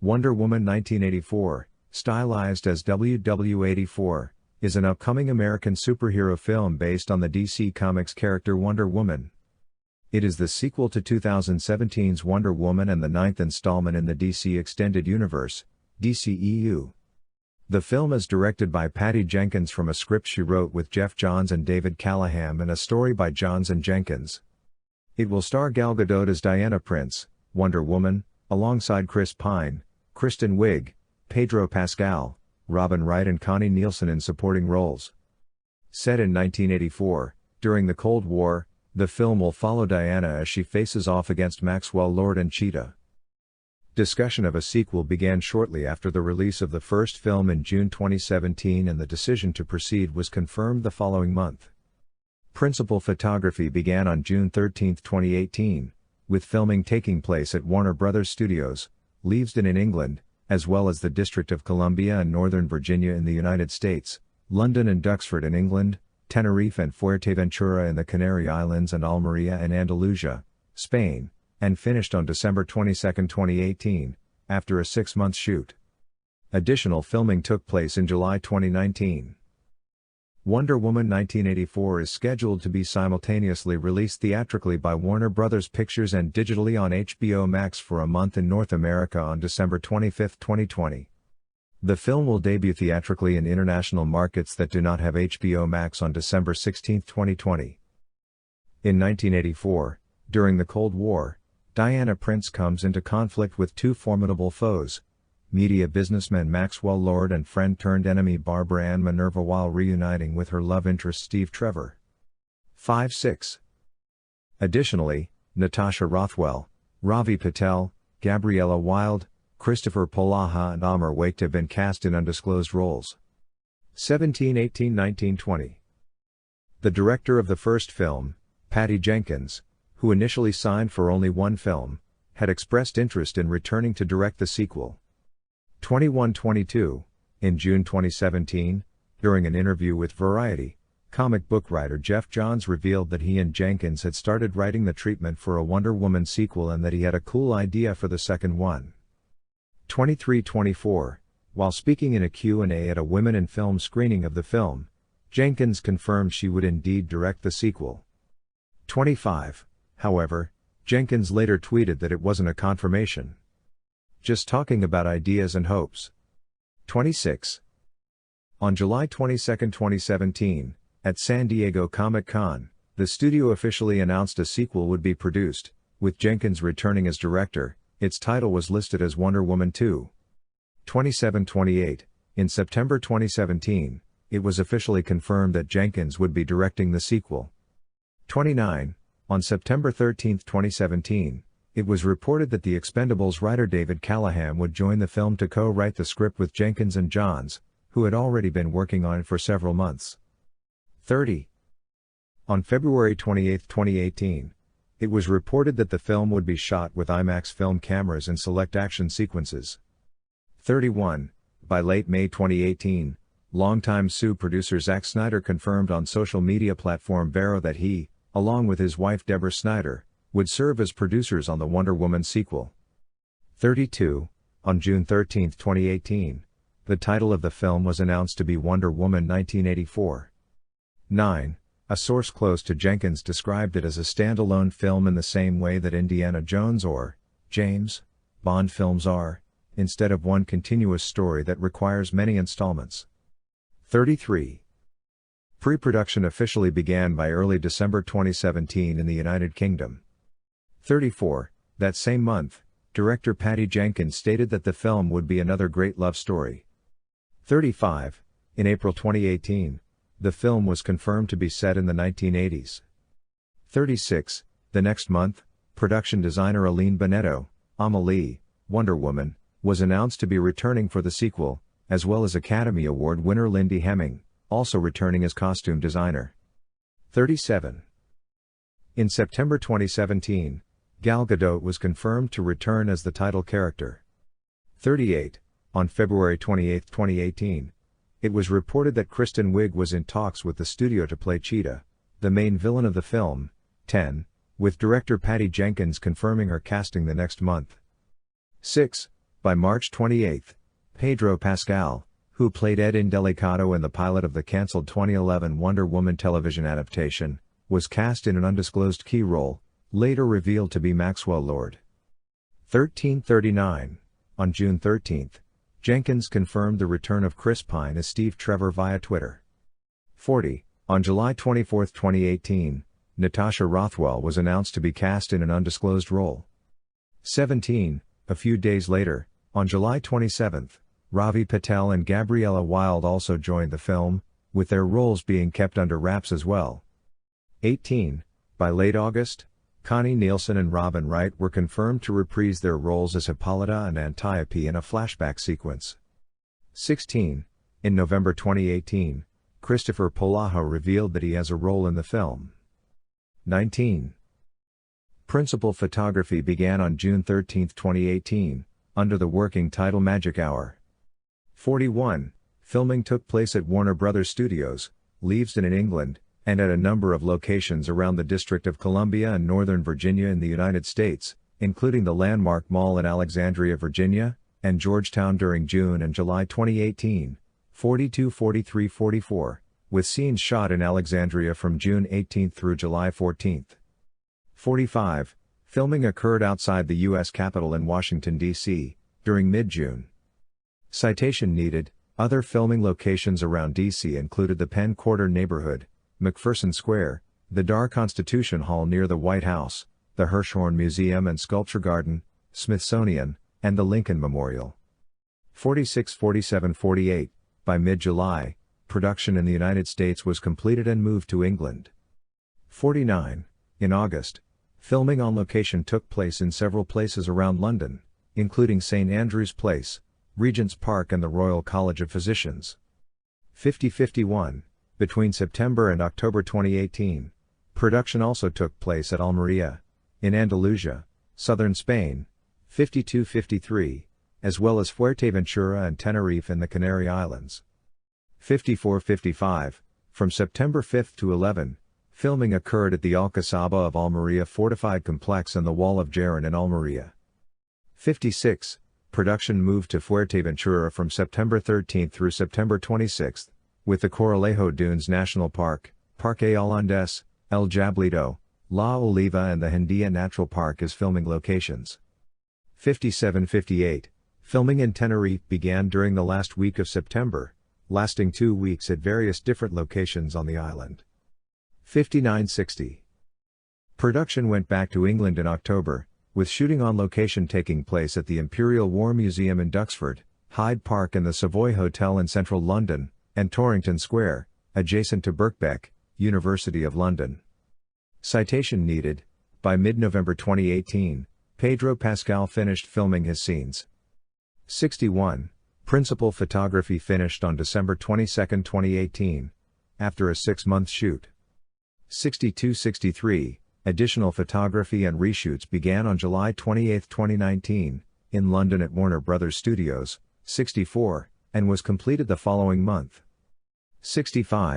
Wonder Woman 1984, stylized as WW84, is an upcoming American superhero film based on the DC Comics character Wonder Woman. It is the sequel to 2017's Wonder Woman and the ninth installment in the DC Extended Universe, DCEU. The film is directed by Patty Jenkins from a script she wrote with Geoff Johns and David Callaham and a story by Johns and Jenkins. It will star Gal Gadot as Diana Prince, Wonder Woman, alongside Chris Pine, Kristen Wiig, Pedro Pascal, Robin Wright and Connie Nielsen in supporting roles. Set in 1984, during the Cold War, the film will follow Diana as she faces off against Maxwell Lord and Cheetah. Discussion of a sequel began shortly after the release of the first film in June 2017, and the decision to proceed was confirmed the following month. Principal photography began on June 13, 2018, with filming taking place at Warner Bros. Studios, Leavesden in England, as well as the District of Columbia and Northern Virginia in the United States, London and Duxford in England, Tenerife and Fuerteventura in the Canary Islands and Almería in Andalusia, Spain, and finished on December 22, 2018, after a 6-month shoot. Additional filming took place in July 2019. Wonder Woman 1984 is scheduled to be simultaneously released theatrically by Warner Bros. Pictures and digitally on HBO Max for a month in North America on December 25, 2020. The film will debut theatrically in international markets that do not have HBO Max on December 16, 2020. In 1984, during the Cold War, Diana Prince comes into conflict with two formidable foes: media businessman Maxwell Lord and friend-turned-enemy Barbara Ann Minerva, while reuniting with her love interest Steve Trevor. 5-6. Additionally, Natasha Rothwell, Ravi Patel, Gabriella Wilde, Christopher Polaha and Amar Waked have been cast in undisclosed roles. 17, 18, 19, 20. The director of the first film, Patty Jenkins, who initially signed for only one film, had expressed interest in returning to direct the sequel. 21-22, in June 2017, during an interview with Variety, comic book writer Geoff Johns revealed that he and Jenkins had started writing the treatment for a Wonder Woman sequel and that he had a cool idea for the second one. 23-24, while speaking in a Q&A at a Women in Film screening of the film, Jenkins confirmed she would indeed direct the sequel. 25, however, Jenkins later tweeted that it wasn't a confirmation. Just talking about ideas and hopes. 26. On July 22, 2017, at San Diego Comic-Con, the studio officially announced a sequel would be produced, with Jenkins returning as director. Its title was listed as Wonder Woman 2. 27-28, in September 2017, it was officially confirmed that Jenkins would be directing the sequel. 29, on September 13, 2017, it was reported that The Expendables writer David Callaham would join the film to co-write the script with Jenkins and Johns, who had already been working on it for several months. 30. On February 28, 2018, it was reported that the film would be shot with IMAX film cameras in select action sequences. 31. By late May 2018, longtime Sue producer Zack Snyder confirmed on social media platform Vero that he, along with his wife Deborah Snyder, would serve as producers on the Wonder Woman sequel. 32. On June 13, 2018, the title of the film was announced to be Wonder Woman 1984. 9. A source close to Jenkins described it as a standalone film in the same way that Indiana Jones or James Bond films are, instead of one continuous story that requires many installments. 33. Pre-production officially began by early December 2017 in the United Kingdom. 34. That same month, director Patty Jenkins stated that the film would be another great love story. 35. In April 2018, the film was confirmed to be set in the 1980s. 36. The next month, production designer Aline Bonetto, Amelie, Wonder Woman, was announced to be returning for the sequel, as well as Academy Award winner Lindy Hemming, also returning as costume designer. 37. In September 2017, Gal Gadot was confirmed to return as the title character. 38. On February 28, 2018, it was reported that Kristen Wiig was in talks with the studio to play Cheetah, the main villain of the film. 10. With director Patty Jenkins confirming her casting the next month. 6. By March 28, Pedro Pascal, who played Ed Indelicato in the pilot of the cancelled 2011 Wonder Woman television adaptation, was cast in an undisclosed key role, later revealed to be Maxwell Lord. 1339. On June 13, Jenkins confirmed the return of Chris Pine as Steve Trevor via Twitter. 40. On July 24, 2018, Natasha Rothwell was announced to be cast in an undisclosed role. 17. A few days later, on July 27, Ravi Patel and Gabriella Wilde also joined the film, with their roles being kept under wraps as well. 18. By late August, Connie Nielsen and Robin Wright were confirmed to reprise their roles as Hippolyta and Antiope in a flashback sequence. 16. In November 2018, Christopher Polaho revealed that he has a role in the film. 19. Principal photography began on June 13, 2018, under the working title Magic Hour. 41. Filming took place at Warner Bros. Studios, Leavesden in England, and at a number of locations around the District of Columbia and Northern Virginia in the United States, including the Landmark Mall in Alexandria, Virginia, and Georgetown during June and July 2018, 42, 43, 44, with scenes shot in Alexandria from June 18 through July 14. 45. Filming occurred outside the U.S. Capitol in Washington, D.C., during mid-June. Citation needed. Other filming locations around D.C. included the Penn Quarter neighborhood, McPherson Square, the Dar Constitution Hall near the White House, the Hirshhorn Museum and Sculpture Garden, Smithsonian, and the Lincoln Memorial. 46, 47, 48. By mid-July, production in the United States was completed and moved to England. 49. In August, filming on location took place in several places around London, including St. Andrew's Place, Regent's Park and the Royal College of Physicians. 50-51. Between September and October 2018, production also took place at Almería, in Andalusia, southern Spain, 52-53, as well as Fuerteventura and Tenerife in the Canary Islands. 54-55, from September 5 to 11, filming occurred at the Alcazaba of Almería fortified complex and the Wall of Jaron in Almería. 56, production moved to Fuerteventura from September 13 through September 26, with the Corralejo Dunes National Park, Parque Holandés, El Jablito, La Oliva and the Hendia Natural Park as filming locations. 57-58, filming in Tenerife began during the last week of September, lasting 2 weeks at various different locations on the island. 59-60. Production went back to England in October, with shooting on location taking place at the Imperial War Museum in Duxford, Hyde Park and the Savoy Hotel in central London, and Torrington Square, adjacent to Birkbeck, University of London. Citation needed. By mid-November 2018, Pedro Pascal finished filming his scenes. 61. Principal photography finished on December 22, 2018, after a 6-month shoot. 62-63. Additional photography and reshoots began on July 28, 2019, in London at Warner Bros. Studios, 64, and was completed the following month. 65.